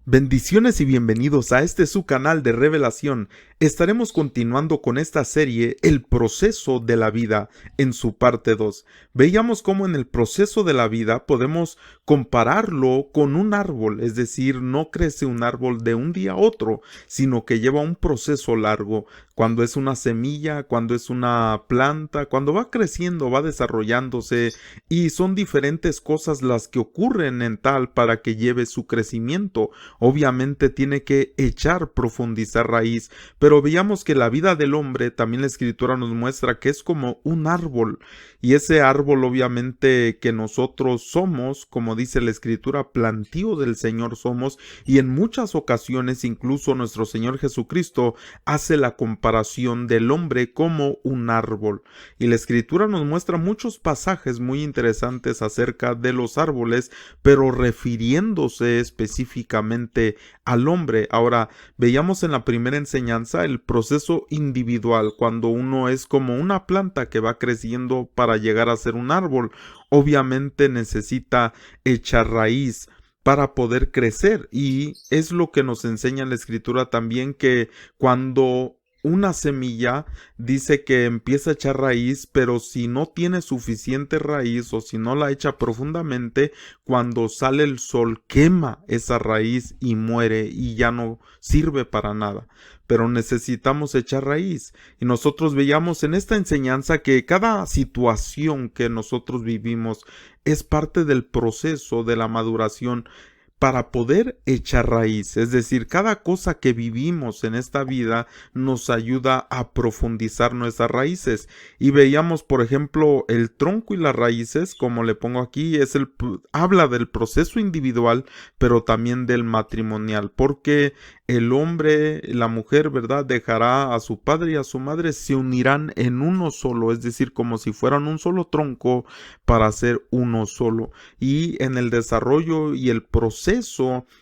Bendiciones y bienvenidos a este su canal de revelación. Estaremos continuando con esta serie El proceso de la vida en su parte 2. Veíamos cómo en el proceso de la vida podemos compararlo con un árbol, es decir, no crece un árbol de un día a otro, sino que lleva un proceso largo. Cuando es una semilla, cuando es una planta, cuando va creciendo, va desarrollándose y son diferentes cosas las que ocurren en tal para que lleve su crecimiento. Obviamente tiene que profundizar raíz, pero veamos que la vida del hombre, también la escritura nos muestra que es como un árbol, y ese árbol obviamente que nosotros somos, como dice la escritura, plantío del Señor somos, y en muchas ocasiones incluso nuestro Señor Jesucristo hace la comparación del hombre como un árbol, y la escritura nos muestra muchos pasajes muy interesantes acerca de los árboles, pero refiriéndose específicamente al hombre. Ahora, veíamos en la primera enseñanza el proceso individual, cuando uno es como una planta que va creciendo para llegar a ser un árbol. Obviamente necesita echar raíz para poder crecer, y es lo que nos enseña la escritura también, que cuando una semilla dice que empieza a echar raíz, pero si no tiene suficiente raíz o si no la echa profundamente, cuando sale el sol quema esa raíz y muere y ya no sirve para nada. Pero necesitamos echar raíz. Y nosotros veíamos en esta enseñanza que cada situación que nosotros vivimos es parte del proceso de la maduración para poder echar raíz. Es decir, cada cosa que vivimos en esta vida nos ayuda a profundizar nuestras raíces. Y veíamos, por ejemplo, el tronco y las raíces, como le pongo aquí, habla del proceso individual, pero también del matrimonial, porque el hombre, la mujer, ¿verdad?, dejará a su padre y a su madre, se unirán en uno solo, es decir, como si fueran un solo tronco para ser uno solo. Y en el desarrollo y el proceso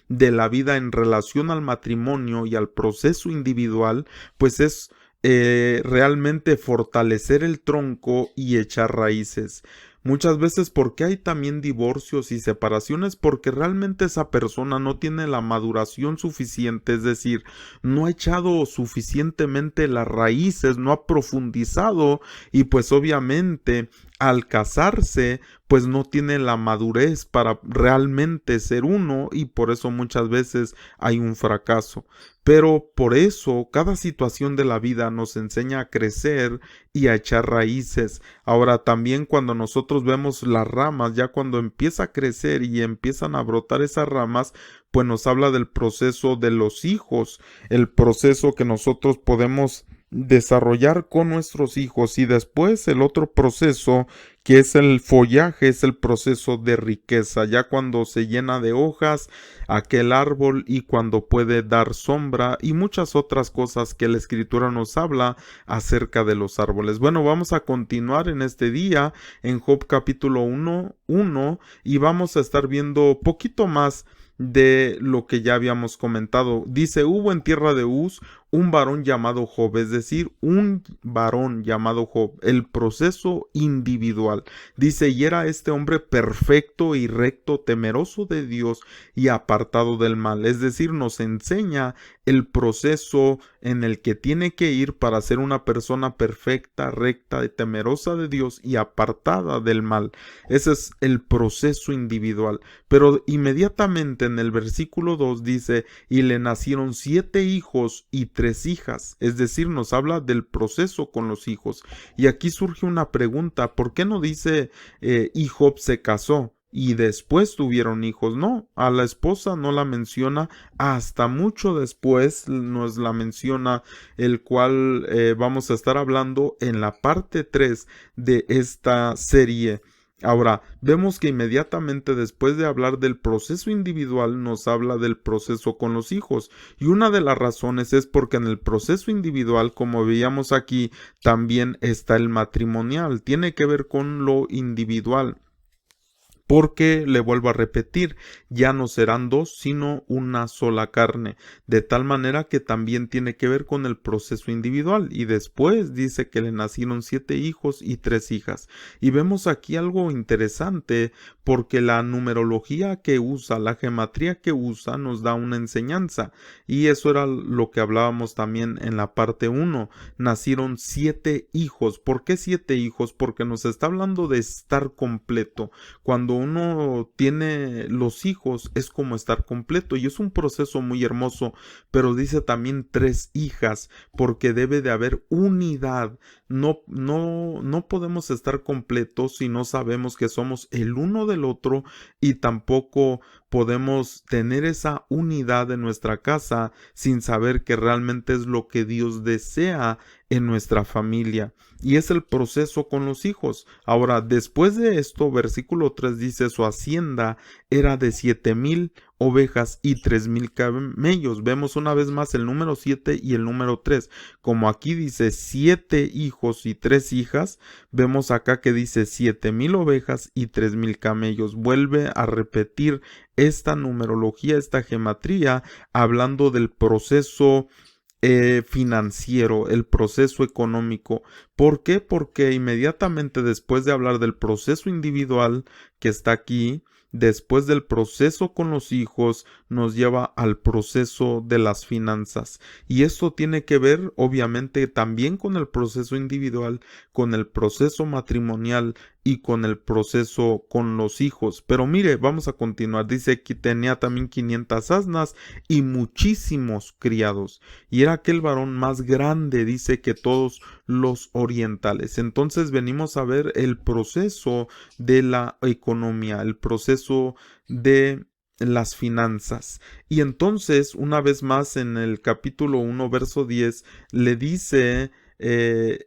de la vida en relación al matrimonio y al proceso individual, pues es realmente fortalecer el tronco y echar raíces. Muchas veces, porque hay también divorcios y separaciones, porque realmente esa persona no tiene la maduración suficiente, es decir, no ha echado suficientemente las raíces, no ha profundizado, y pues obviamente al casarse pues no tiene la madurez para realmente ser uno, y por eso muchas veces hay un fracaso. Pero por eso cada situación de la vida nos enseña a crecer y a echar raíces. Ahora también, cuando nosotros vemos las ramas, ya cuando empieza a crecer y empiezan a brotar esas ramas, pues nos habla del proceso de los hijos, el proceso que nosotros podemos desarrollar con nuestros hijos. Y después el otro proceso, que es el follaje, es el proceso de riqueza, ya cuando se llena de hojas aquel árbol y cuando puede dar sombra y muchas otras cosas que la escritura nos habla acerca de los árboles. Bueno, vamos a continuar en este día en Job capítulo 1, y vamos a estar viendo poquito más de lo que ya habíamos comentado. Dice: hubo en tierra de Uz un varón llamado Job, es decir, un varón llamado Job, el proceso individual. Dice: y era este hombre perfecto y recto, temeroso de Dios y apartado del mal. Es decir, nos enseña el proceso en el que tiene que ir para ser una persona perfecta, recta y temerosa de Dios y apartada del mal. Ese es el proceso individual. Pero inmediatamente en el versículo 2 dice: y le nacieron 7 hijos y 3 hijas. Es decir, nos habla del proceso con los hijos. Y aquí surge una pregunta: ¿por qué no dice y Job se casó y después tuvieron hijos? No, a la esposa no la menciona hasta mucho después, nos la menciona, el cual vamos a estar hablando en la parte 3 de esta serie. Ahora, vemos que inmediatamente después de hablar del proceso individual nos habla del proceso con los hijos, y una de las razones es porque en el proceso individual, como veíamos aquí, también está el matrimonial, tiene que ver con lo individual. Porque, le vuelvo a repetir, ya no serán dos, sino una sola carne. De tal manera que también tiene que ver con el proceso individual. Y después dice que le nacieron 7 hijos y 3 hijas. Y vemos aquí algo interesante, porque la numerología que usa, la gematría que usa, nos da una enseñanza. Y eso era lo que hablábamos también en la parte 1. Nacieron 7 hijos. ¿Por qué 7 hijos? Porque nos está hablando de estar completo. Cuando uno tiene los hijos es como estar completo y es un proceso muy hermoso, pero dice también 3 hijas porque debe de haber unidad. No podemos estar completos si no sabemos que somos el uno del otro, y tampoco podemos tener esa unidad en nuestra casa sin saber que realmente es lo que Dios desea en nuestra familia. Y es el proceso con los hijos. Ahora, después de esto, versículo 3 dice: su hacienda era de 7,000 ovejas y 3,000 camellos. Vemos una vez más el número 7 y el número 3. Como aquí dice 7 hijos y 3 hijas, vemos acá que dice 7,000 ovejas y 3,000 camellos. Vuelve a repetir esta numerología, esta gematría, hablando del proceso financiero, el proceso económico. ¿Por qué? Porque inmediatamente después de hablar del proceso individual que está aquí, después del proceso con los hijos, nos lleva al proceso de las finanzas. Y esto tiene que ver, obviamente, también con el proceso individual, con el proceso matrimonial y con el proceso con los hijos. Pero mire, vamos a continuar. Dice que tenía también 500 asnas y muchísimos criados. Y era aquel varón más grande, dice, que todos los orientales. Entonces venimos a ver el proceso de la economía, el proceso de las finanzas. Y entonces, una vez más, en el capítulo 1, verso 10, le dice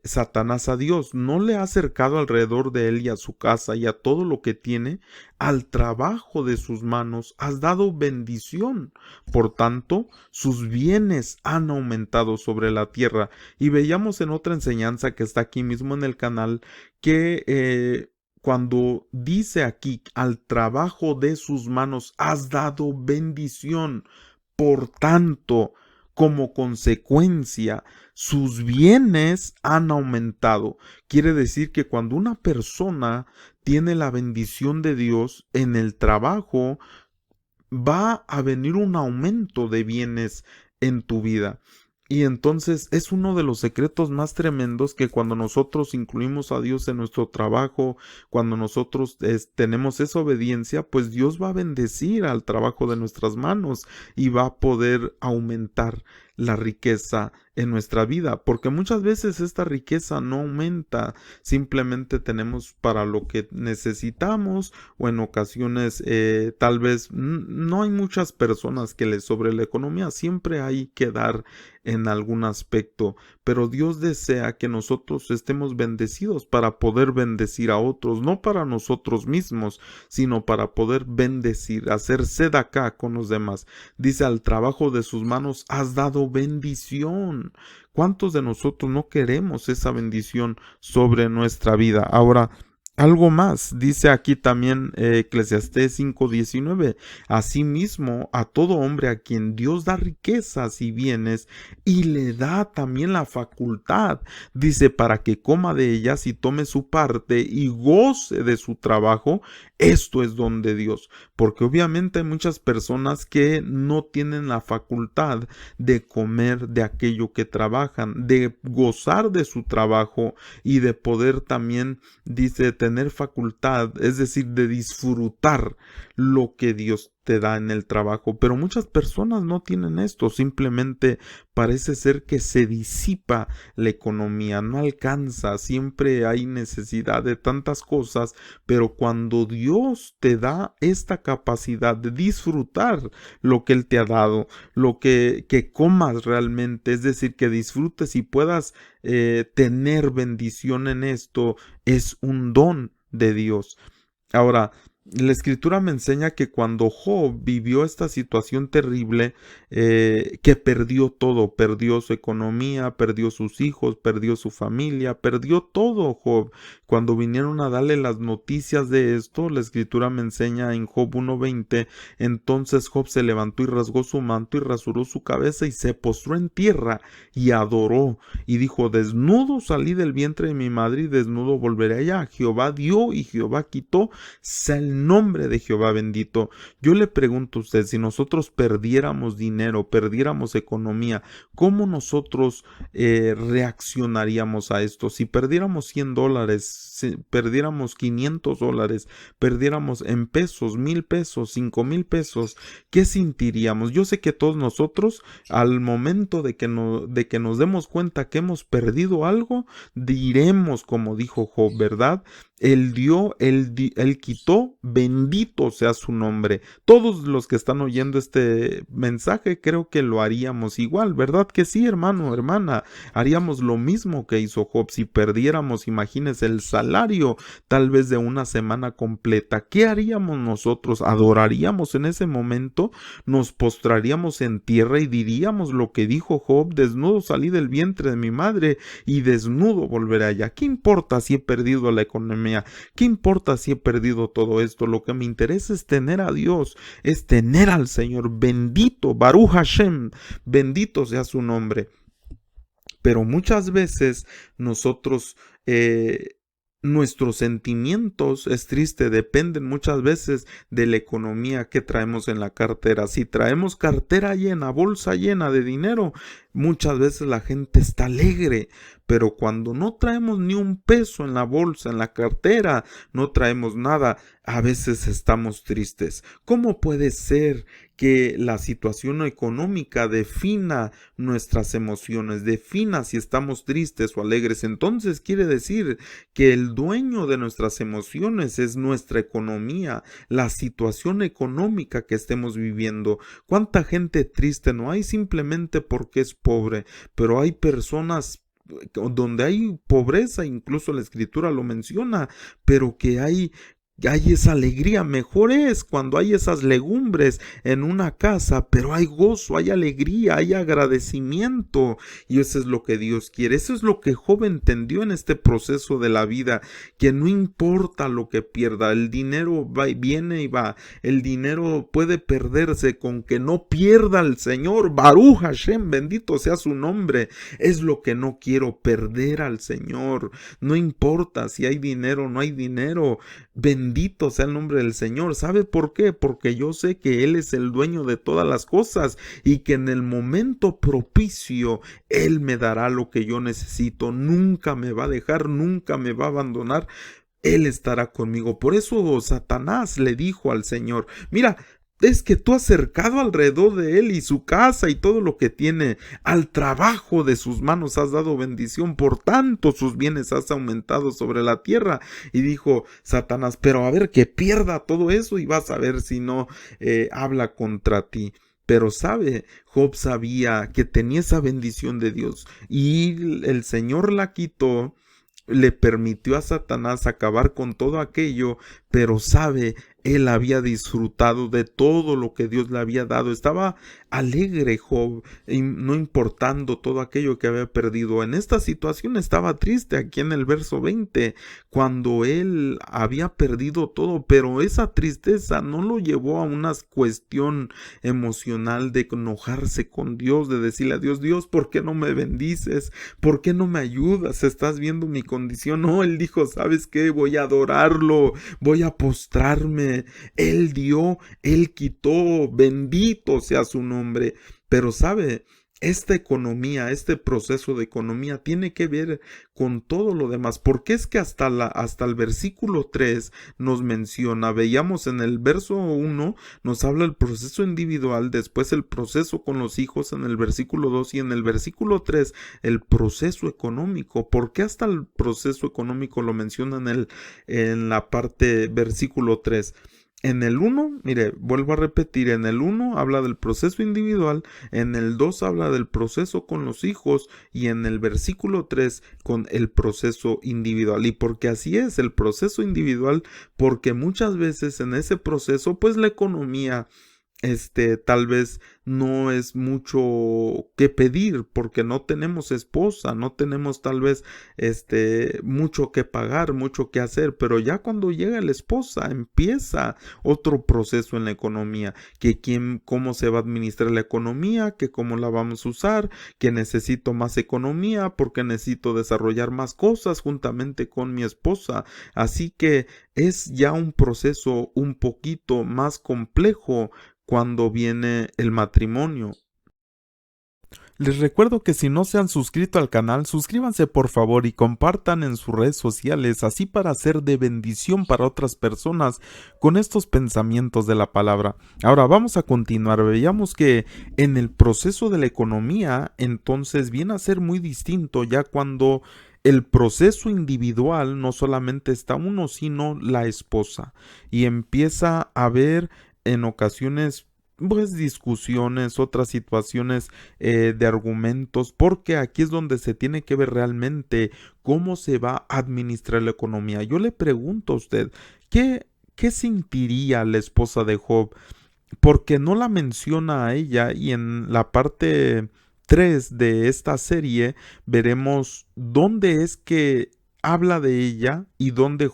Satanás a Dios: ¿no le ha acercado alrededor de él y a su casa y a todo lo que tiene? Al trabajo de sus manos has dado bendición. Por tanto, sus bienes han aumentado sobre la tierra. Y veíamos en otra enseñanza que está aquí mismo en el canal que cuando dice aquí: al trabajo de sus manos has dado bendición, por tanto, como consecuencia, sus bienes han aumentado. Quiere decir que cuando una persona tiene la bendición de Dios en el trabajo, va a venir un aumento de bienes en tu vida. Y entonces es uno de los secretos más tremendos, que cuando nosotros incluimos a Dios en nuestro trabajo, cuando nosotros tenemos esa obediencia, pues Dios va a bendecir al trabajo de nuestras manos y va a poder aumentar la riqueza en nuestra vida, porque muchas veces esta riqueza no aumenta, simplemente tenemos para lo que necesitamos, o en ocasiones tal vez no hay muchas personas que les sobre la economía, siempre hay que dar en algún aspecto, pero Dios desea que nosotros estemos bendecidos para poder bendecir a otros, no para nosotros mismos, sino para poder bendecir, hacer sedacá con los demás. Dice: al trabajo de sus manos has dado bendición. ¿Cuántos de nosotros no queremos esa bendición sobre nuestra vida? Ahora, algo más, dice aquí también Eclesiastés 5:19: asimismo, a todo hombre a quien Dios da riquezas y bienes, y le da también la facultad, dice, para que coma de ellas y tome su parte y goce de su trabajo, esto es don de Dios. Porque obviamente hay muchas personas que no tienen la facultad de comer de aquello que trabajan, de gozar de su trabajo y de poder también, dice, tener facultad, es decir, de disfrutar lo que Dios te da en el trabajo. Pero muchas personas no tienen esto, simplemente parece ser que se disipa la economía, no alcanza, siempre hay necesidad de tantas cosas, pero cuando Dios te da esta capacidad de disfrutar lo que Él te ha dado, lo que comas realmente, es decir, que disfrutes y puedas tener bendición en esto, es un don de Dios. Ahora, La escritura me enseña que cuando Job vivió esta situación terrible, que perdió todo, perdió su economía, perdió sus hijos, perdió su familia, perdió todo Job. Cuando vinieron a darle las noticias de esto, la escritura me enseña en Job 1:20, entonces Job se levantó y rasgó su manto y rasuró su cabeza y se postró en tierra y adoró y dijo, desnudo salí del vientre de mi madre y desnudo volveré allá. Jehová dio y Jehová quitó, sea el nombre de Jehová bendito. Yo le pregunto a usted, si nosotros perdiéramos dinero, perdiéramos economía, ¿cómo nosotros reaccionaríamos a esto? Si perdiéramos $100, si perdiéramos $500, perdiéramos en pesos, 1,000 pesos, 5,000 pesos, ¿qué sentiríamos? Yo sé que todos nosotros, al momento de que nos demos cuenta que hemos perdido algo, diremos como dijo Job, ¿verdad? Él dio, él quitó, bendito sea su nombre. Todos los que están oyendo este mensaje creo que lo haríamos igual, ¿verdad que sí, hermano, hermana? Haríamos lo mismo que hizo Job. Si perdiéramos, imagínese el salario tal vez de una semana completa, ¿qué haríamos nosotros? ¿Adoraríamos en ese momento? ¿Nos postraríamos en tierra y diríamos lo que dijo Job? Desnudo salí del vientre de mi madre y desnudo volveré allá. ¿Qué importa si he perdido la economía? ¿Qué importa si he perdido todo esto? Lo que me interesa es tener a Dios, es tener al Señor. Bendito, Baruch Hashem, bendito sea su nombre. Pero muchas veces nosotros, nuestros sentimientos, es triste, dependen muchas veces de la economía que traemos en la cartera. Si traemos cartera llena, bolsa llena de dinero, muchas veces la gente está alegre, pero cuando no traemos ni un peso en la bolsa, en la cartera, no traemos nada, a veces estamos tristes. ¿Cómo puede ser que la situación económica defina nuestras emociones, defina si estamos tristes o alegres? Entonces quiere decir que el dueño de nuestras emociones es nuestra economía, la situación económica que estemos viviendo. ¿Cuánta gente triste no hay simplemente porque es pobre? Pero hay personas donde hay pobreza, incluso la escritura lo menciona, pero que hay esa alegría. Mejor es cuando hay esas legumbres en una casa, pero hay gozo, hay alegría, hay agradecimiento, y eso es lo que Dios quiere. Eso es lo que Job entendió en este proceso de la vida, que no importa lo que pierda, el dinero va y viene y va, el dinero puede perderse, con que no pierda al Señor. Baruch Hashem, bendito sea su nombre. Es lo que no quiero, perder al Señor. No importa si hay dinero o no hay dinero. Bendito sea el nombre del Señor. ¿Sabe por qué? Porque yo sé que Él es el dueño de todas las cosas y que en el momento propicio Él me dará lo que yo necesito. Nunca me va a dejar, nunca me va a abandonar. Él estará conmigo. Por eso Satanás le dijo al Señor, mira, es que tú has cercado alrededor de él y su casa y todo lo que tiene, al trabajo de sus manos has dado bendición, por tanto sus bienes has aumentado sobre la tierra. Y dijo Satanás, pero a ver, que pierda todo eso y vas a ver si no habla contra ti. Pero sabe, Job sabía que tenía esa bendición de Dios y el Señor la quitó, le permitió a Satanás acabar con todo aquello, pero sabe, él había disfrutado de todo lo que Dios le había dado. Estaba alegre Job, no importando todo aquello que había perdido. En esta situación estaba triste aquí en el verso 20, cuando él había perdido todo, pero esa tristeza no lo llevó a una cuestión emocional de enojarse con Dios, de decirle a Dios, Dios, ¿por qué no me bendices? ¿Por qué no me ayudas? ¿Estás viendo mi condición? No, él dijo, ¿sabes qué? Voy a adorarlo, voy a postrarme. Él dio, él quitó, bendito sea su nombre. Pero sabe, esta economía, este proceso de economía tiene que ver con todo lo demás, porque es que hasta el versículo 3 nos menciona, veíamos en el verso 1, nos habla el proceso individual, después el proceso con los hijos en el versículo 2 y en el versículo 3 el proceso económico. ¿Por qué hasta el proceso económico lo menciona en la parte versículo 3? En el uno, mire, vuelvo a repetir, en el uno habla del proceso individual, en el 2 habla del proceso con los hijos y en el versículo 3 con el proceso individual. Y porque así es el proceso individual, porque muchas veces en ese proceso, pues la economía tal vez no es mucho que pedir porque no tenemos esposa, no tenemos tal vez mucho que pagar, mucho que hacer, pero ya cuando llega la esposa empieza otro proceso en la economía, que cómo se va a administrar la economía, que cómo la vamos a usar, que necesito más economía porque necesito desarrollar más cosas juntamente con mi esposa, así que es ya un proceso un poquito más complejo cuando viene el matrimonio. Les recuerdo que si no se han suscrito al canal, suscríbanse por favor y compartan en sus redes sociales, así para ser de bendición para otras personas con estos pensamientos de la palabra. Ahora vamos a continuar. Veíamos que en el proceso de la economía, entonces viene a ser muy distinto ya cuando el proceso individual no solamente está uno, sino la esposa, y empieza a haber en ocasiones pues discusiones, otras situaciones de argumentos, porque aquí es donde se tiene que ver realmente cómo se va a administrar la economía. Yo le pregunto a usted, ¿qué sentiría la esposa de Job? Porque no la menciona a ella, y en la parte 3 de esta serie veremos dónde es que habla de ella y dónde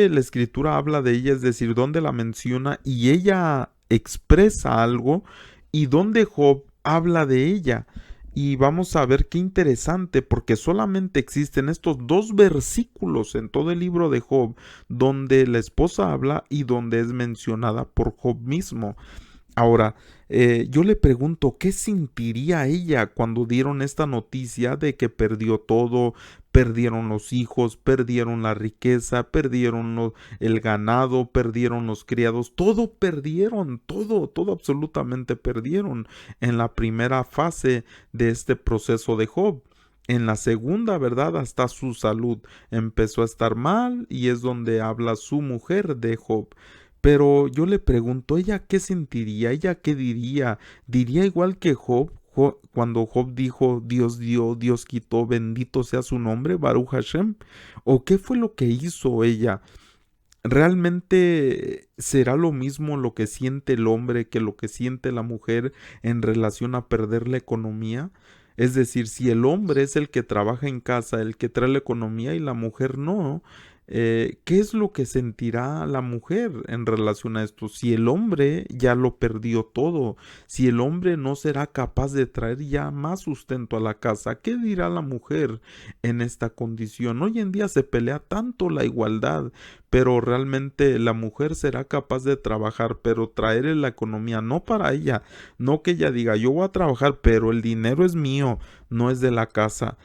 la escritura habla de ella, es decir, dónde la menciona y ella expresa algo, y dónde Job habla de ella. Y vamos a ver qué interesante, porque solamente existen estos dos versículos en todo el libro de Job donde la esposa habla y donde es mencionada por Job mismo. Ahora, yo le pregunto, ¿qué sentiría ella cuando dieron esta noticia de que perdió todo? Perdieron los hijos, perdieron la riqueza, perdieron el ganado, perdieron los criados, todo perdieron, todo absolutamente perdieron en la primera fase de este proceso de Job. En la segunda, ¿verdad? Hasta su salud empezó a estar mal, y es donde habla su mujer de Job. Pero yo le pregunto, ¿ella qué sentiría? ¿Ella qué diría? ¿Diría igual que Job? Cuando Job dijo, Dios dio, Dios quitó, bendito sea su nombre, Baruch Hashem? ¿O qué fue lo que hizo ella? ¿Realmente será lo mismo lo que siente el hombre que lo que siente la mujer en relación a perder la economía? Es decir, si el hombre es el que trabaja en casa, el que trae la economía, y la mujer no, ¿qué es lo que sentirá la mujer en relación a esto? Si el hombre ya lo perdió todo, si el hombre no será capaz de traer ya más sustento a la casa, ¿qué dirá la mujer en esta condición? Hoy en día se pelea tanto la igualdad, pero realmente la mujer será capaz de trabajar, pero traer la economía no para ella, no que ella diga yo voy a trabajar, pero el dinero es mío, no es de la casa.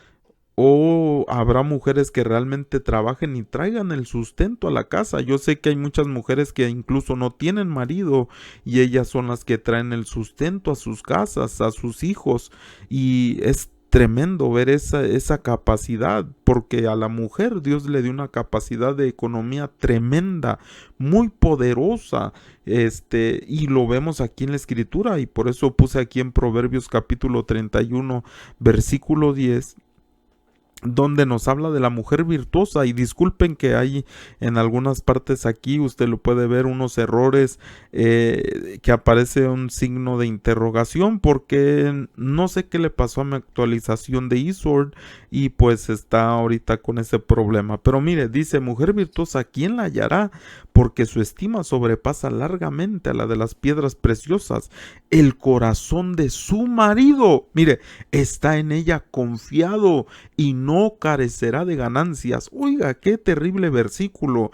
O habrá mujeres que realmente trabajen y traigan el sustento a la casa. Yo sé que hay muchas mujeres que incluso no tienen marido, y ellas son las que traen el sustento a sus casas, a sus hijos, y es tremendo ver esa capacidad, porque a la mujer Dios le dio una capacidad de economía tremenda, muy poderosa, y lo vemos aquí en la escritura, y por eso puse aquí en Proverbios capítulo 31 versículo 10, donde nos habla de la mujer virtuosa. Y disculpen que hay en algunas partes aquí, usted lo puede ver, unos errores, que aparece un signo de interrogación, porque no sé qué le pasó a mi actualización de eSword, y pues está ahorita con ese problema. Pero mire, dice, mujer virtuosa, ¿quién la hallará? Porque su estima sobrepasa largamente a la de las piedras preciosas. El corazón de su marido, mire, está en ella confiado y no carecerá de ganancias. Oiga, qué terrible versículo.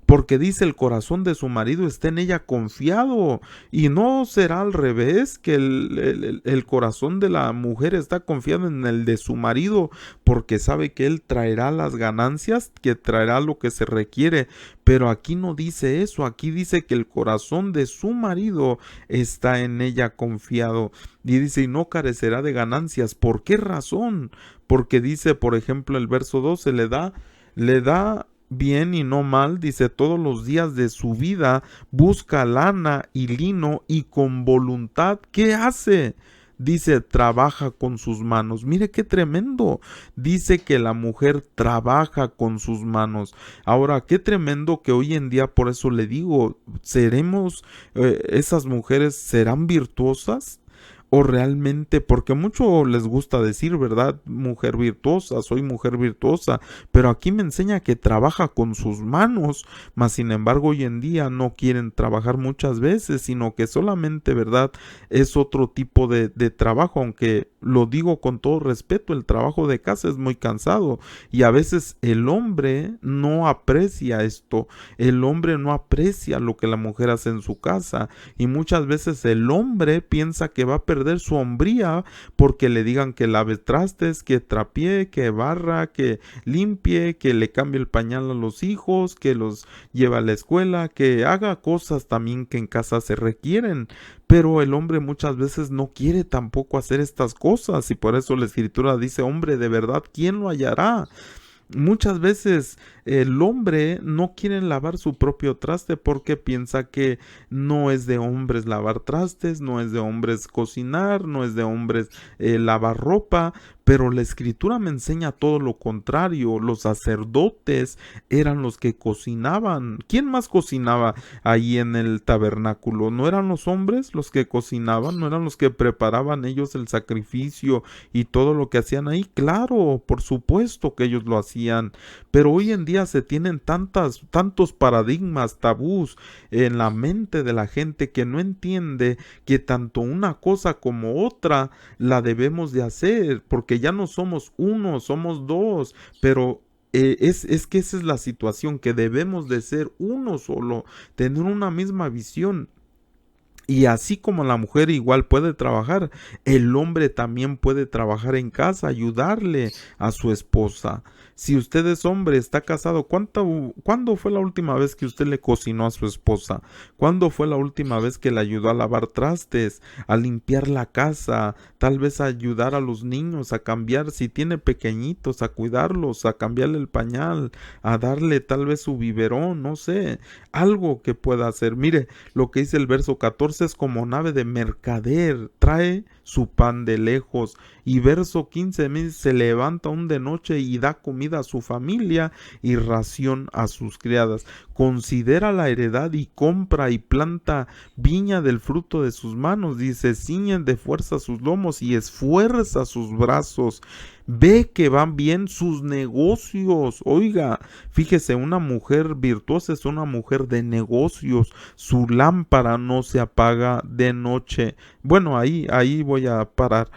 Porque dice, el corazón de su marido está en ella confiado. Y no será al revés, que el corazón de la mujer está confiado en el de su marido, porque sabe que él traerá las ganancias, que traerá lo que se requiere. Pero aquí no dice eso, aquí dice que el corazón de su marido está en ella confiado. Y dice, y no carecerá de ganancias. ¿Por qué razón? Porque dice, por ejemplo, el verso 12, le da bien y no mal, dice, todos los días de su vida busca lana y lino y con voluntad, ¿qué hace? Dice, trabaja con sus manos. Mire qué tremendo. Dice que la mujer trabaja con sus manos. Ahora, qué tremendo que hoy en día, por eso le digo, ¿seremos, esas mujeres serán virtuosas? O realmente, porque mucho les gusta decir, ¿verdad? Mujer virtuosa, soy mujer virtuosa, pero aquí me enseña que trabaja con sus manos, mas sin embargo hoy en día no quieren trabajar muchas veces, sino que solamente, ¿verdad? Es otro tipo de trabajo, aunque lo digo con todo respeto, el trabajo de casa es muy cansado y a veces el hombre no aprecia esto, el hombre no aprecia lo que la mujer hace en su casa y muchas veces el hombre piensa que va a perder su hombría porque le digan que lave trastes, que trapee, que barra, que limpie, que le cambie el pañal a los hijos, que los lleve a la escuela, que haga cosas también que en casa se requieren. Pero el hombre muchas veces no quiere tampoco hacer estas cosas y por eso la escritura dice, hombre, de verdad, ¿quién lo hallará? Muchas veces el hombre no quiere lavar su propio traste porque piensa que no es de hombres lavar trastes, no es de hombres cocinar, no es de hombres lavar ropa, pero la escritura me enseña todo lo contrario. Los sacerdotes eran los que cocinaban. ¿Quién más cocinaba ahí en el tabernáculo? ¿No eran los hombres los que cocinaban? ¿No eran los que preparaban ellos el sacrificio y todo lo que hacían ahí? Claro, por supuesto que ellos lo hacían, pero hoy en día se tienen tantos paradigmas, tabús en la mente de la gente que no entiende que tanto una cosa como otra la debemos de hacer, porque ya no somos uno, somos dos, pero es que esa es la situación, que debemos de ser uno solo, tener una misma visión. Y así como la mujer igual puede trabajar, el hombre también puede trabajar en casa, ayudarle a su esposa. Si usted es hombre, está casado, ¿cuándo fue la última vez que usted le cocinó a su esposa? ¿Cuándo fue la última vez que le ayudó a lavar trastes, a limpiar la casa, tal vez a ayudar a los niños, a cambiar, si tiene pequeñitos, a cuidarlos, a cambiarle el pañal, a darle tal vez su biberón, no sé, algo que pueda hacer? Mire, lo que dice el verso 14 es como nave de mercader, trae su pan de lejos. Y verso 15 me dice, se levanta aún de noche y da comida a su familia y ración a sus criadas. Considera la heredad y compra y planta viña del fruto de sus manos. Dice, ciñen de fuerza sus lomos y esfuerza sus brazos. Ve que van bien sus negocios. Oiga, fíjese, una mujer virtuosa es una mujer de negocios. Su lámpara no se apaga de noche. Bueno, ahí voy a parar.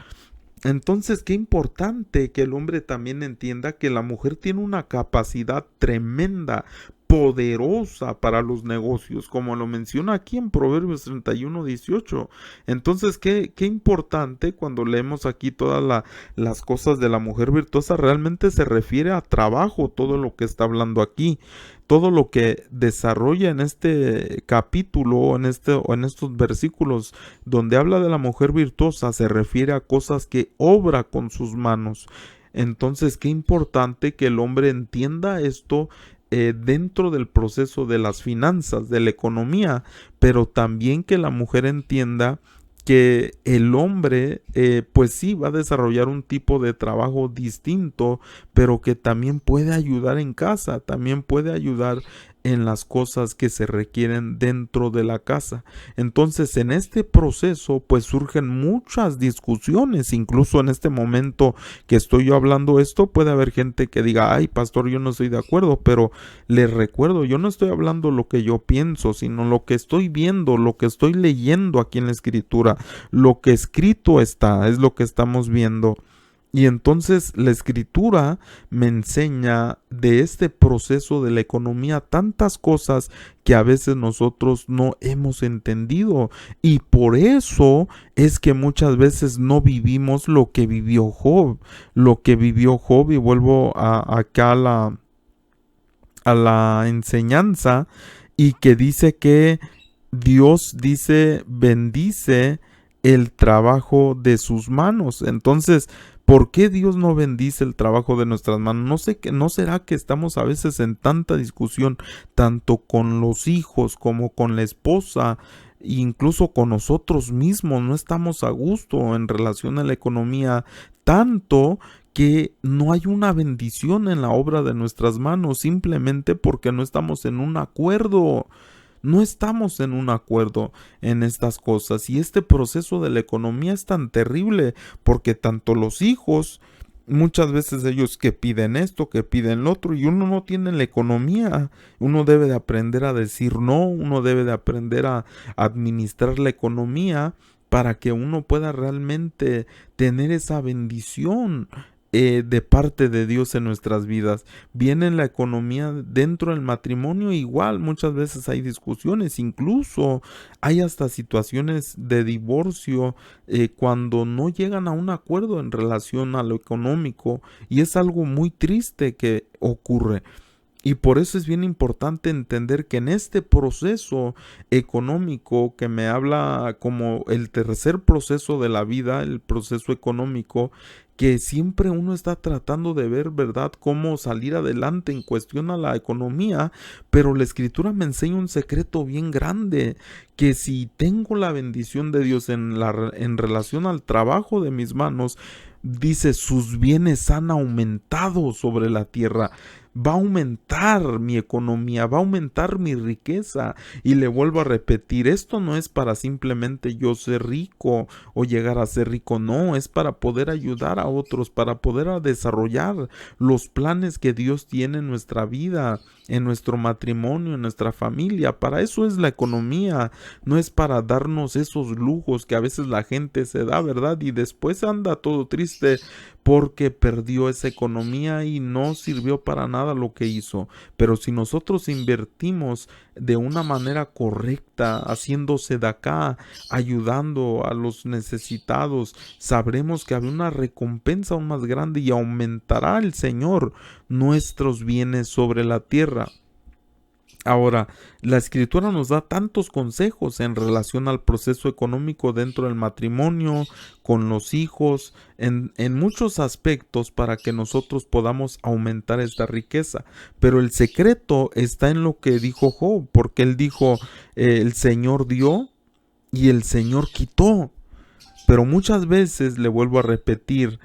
Entonces, qué importante que el hombre también entienda que la mujer tiene una capacidad tremenda, poderosa para los negocios, como lo menciona aquí en Proverbios 31:18. Entonces, qué importante cuando leemos aquí todas las cosas de la mujer virtuosa, realmente se refiere a trabajo, todo lo que está hablando aquí. Todo lo que desarrolla en este capítulo o en estos versículos donde habla de la mujer virtuosa se refiere a cosas que obra con sus manos. Entonces, qué importante que el hombre entienda esto dentro del proceso de las finanzas, de la economía, pero también que la mujer entienda que el hombre pues sí va a desarrollar un tipo de trabajo distinto, pero que también puede ayudar en casa, también puede ayudar en las cosas que se requieren dentro de la casa. Entonces, en este proceso pues surgen muchas discusiones, incluso en este momento que estoy yo hablando esto, puede haber gente que diga, ay pastor, yo no estoy de acuerdo, pero les recuerdo, yo no estoy hablando lo que yo pienso, sino lo que estoy viendo, lo que estoy leyendo aquí en la escritura, lo que escrito está, es lo que estamos viendo. Y entonces la escritura me enseña de este proceso de la economía tantas cosas que a veces nosotros no hemos entendido. Y por eso es que muchas veces no vivimos lo que vivió Job. Lo que vivió Job, y vuelvo acá a la enseñanza, y que dice que Dios dice, bendice el trabajo de sus manos. Entonces, ¿por qué Dios no bendice el trabajo de nuestras manos? No sé qué, ¿no será que estamos a veces en tanta discusión, tanto con los hijos como con la esposa, incluso con nosotros mismos? No estamos a gusto en relación a la economía, tanto que no hay una bendición en la obra de nuestras manos, simplemente porque no estamos en un acuerdo. No estamos en un acuerdo en estas cosas, y este proceso de la economía es tan terrible porque tanto los hijos, muchas veces ellos que piden esto, que piden lo otro, y uno no tiene la economía. Uno debe de aprender a decir no, uno debe de aprender a administrar la economía para que uno pueda realmente tener esa bendición de parte de Dios en nuestras vidas. Viene la economía dentro del matrimonio, igual muchas veces hay discusiones, incluso hay hasta situaciones de divorcio cuando no llegan a un acuerdo en relación a lo económico, y es algo muy triste que ocurre. Y por eso es bien importante entender que en este proceso económico, que me habla como el tercer proceso de la vida, el proceso económico, que siempre uno está tratando de ver, ¿verdad?, cómo salir adelante en cuestión a la economía, pero la escritura me enseña un secreto bien grande, que si tengo la bendición de Dios en relación al trabajo de mis manos, dice, sus bienes han aumentado sobre la tierra. Va a aumentar mi economía, va a aumentar mi riqueza. Y le vuelvo a repetir, esto no es para simplemente yo ser rico o llegar a ser rico, no, es para poder ayudar a otros, para poder desarrollar los planes que Dios tiene en nuestra vida, en nuestro matrimonio, en nuestra familia. Para eso es la economía, no es para darnos esos lujos que a veces la gente se da, ¿verdad? Y después anda todo triste porque perdió esa economía y no sirvió para nada lo que hizo. Pero si nosotros invertimos de una manera correcta, haciéndose de acá, ayudando a los necesitados, sabremos que habrá una recompensa aún más grande y aumentará el Señor nuestros bienes sobre la tierra. Ahora, la escritura nos da tantos consejos en relación al proceso económico dentro del matrimonio, con los hijos, en muchos aspectos para que nosotros podamos aumentar esta riqueza. Pero el secreto está en lo que dijo Job, porque él dijo, el Señor dio y el Señor quitó. Pero muchas veces, le vuelvo a repetir,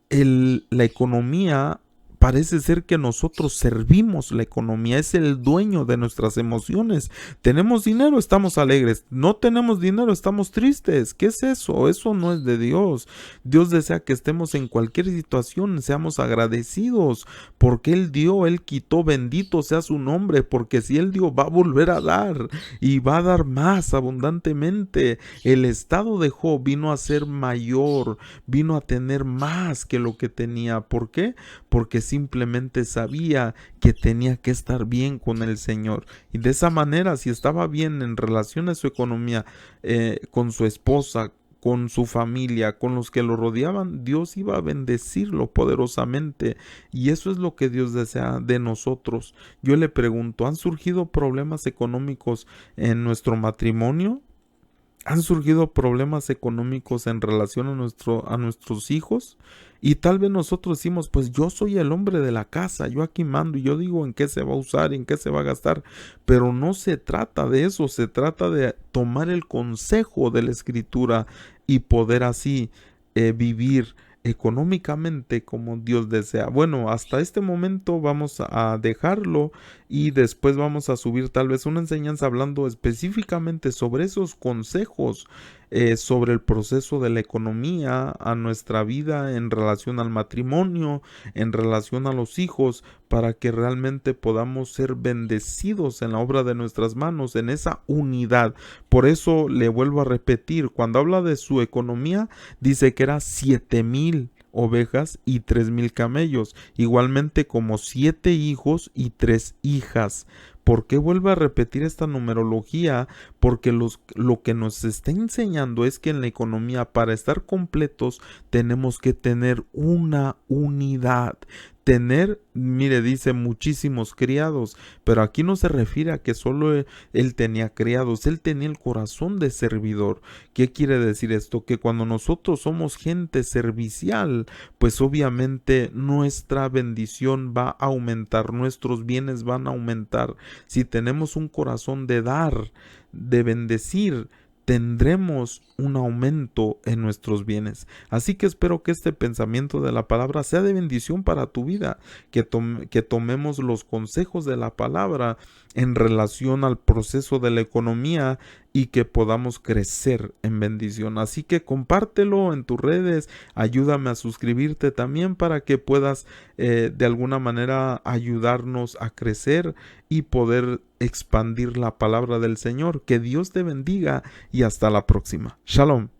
la economía, parece ser que nosotros servimos la economía, es el dueño de nuestras emociones. Tenemos dinero, estamos alegres; no tenemos dinero, estamos tristes. ¿Qué es eso? Eso no es de Dios. Dios desea que estemos en cualquier situación, seamos agradecidos, porque Él dio, Él quitó, bendito sea su nombre, porque si Él dio, va a volver a dar, y va a dar más abundantemente. El estado de Job vino a ser mayor, vino a tener más que lo que tenía. ¿Por qué? Porque simplemente sabía que tenía que estar bien con el Señor. Y de esa manera, si estaba bien en relación a su economía, con su esposa, con su familia, con los que lo rodeaban, Dios iba a bendecirlo poderosamente. Y eso es lo que Dios desea de nosotros. Yo le pregunto, ¿han surgido problemas económicos en nuestro matrimonio? ¿Han surgido problemas económicos en relación a nuestros hijos? Y tal vez nosotros decimos, pues yo soy el hombre de la casa, yo aquí mando y yo digo en qué se va a usar, en qué se va a gastar. Pero no se trata de eso, se trata de tomar el consejo de la escritura y poder así vivir económicamente como Dios desea. Bueno, hasta este momento vamos a dejarlo, y después vamos a subir tal vez una enseñanza hablando específicamente sobre esos consejos, sobre el proceso de la economía a nuestra vida en relación al matrimonio, en relación a los hijos, para que realmente podamos ser bendecidos en la obra de nuestras manos, en esa unidad. Por eso le vuelvo a repetir, cuando habla de su economía, dice que era 7,000 ovejas y 3,000 camellos, igualmente como 7 hijos y 3 hijas. ¿Por qué vuelve a repetir esta numerología? Porque lo que nos está enseñando es que en la economía, para estar completos, tenemos que tener una unidad. tener, mire, dice muchísimos criados, pero aquí no se refiere a que solo él tenía criados, él tenía el corazón de servidor. ¿Qué quiere decir esto? Que cuando nosotros somos gente servicial, pues obviamente nuestra bendición va a aumentar, nuestros bienes van a aumentar. Si tenemos un corazón de dar, de bendecir, tendremos un aumento en nuestros bienes. Así que espero que este pensamiento de la palabra sea de bendición para tu vida, que tomemos los consejos de la palabra en relación al proceso de la economía y que podamos crecer en bendición. Así que compártelo en tus redes, ayúdame a suscribirte también para que puedas de alguna manera ayudarnos a crecer y poder expandir la palabra del Señor. Que Dios te bendiga y hasta la próxima. Shalom.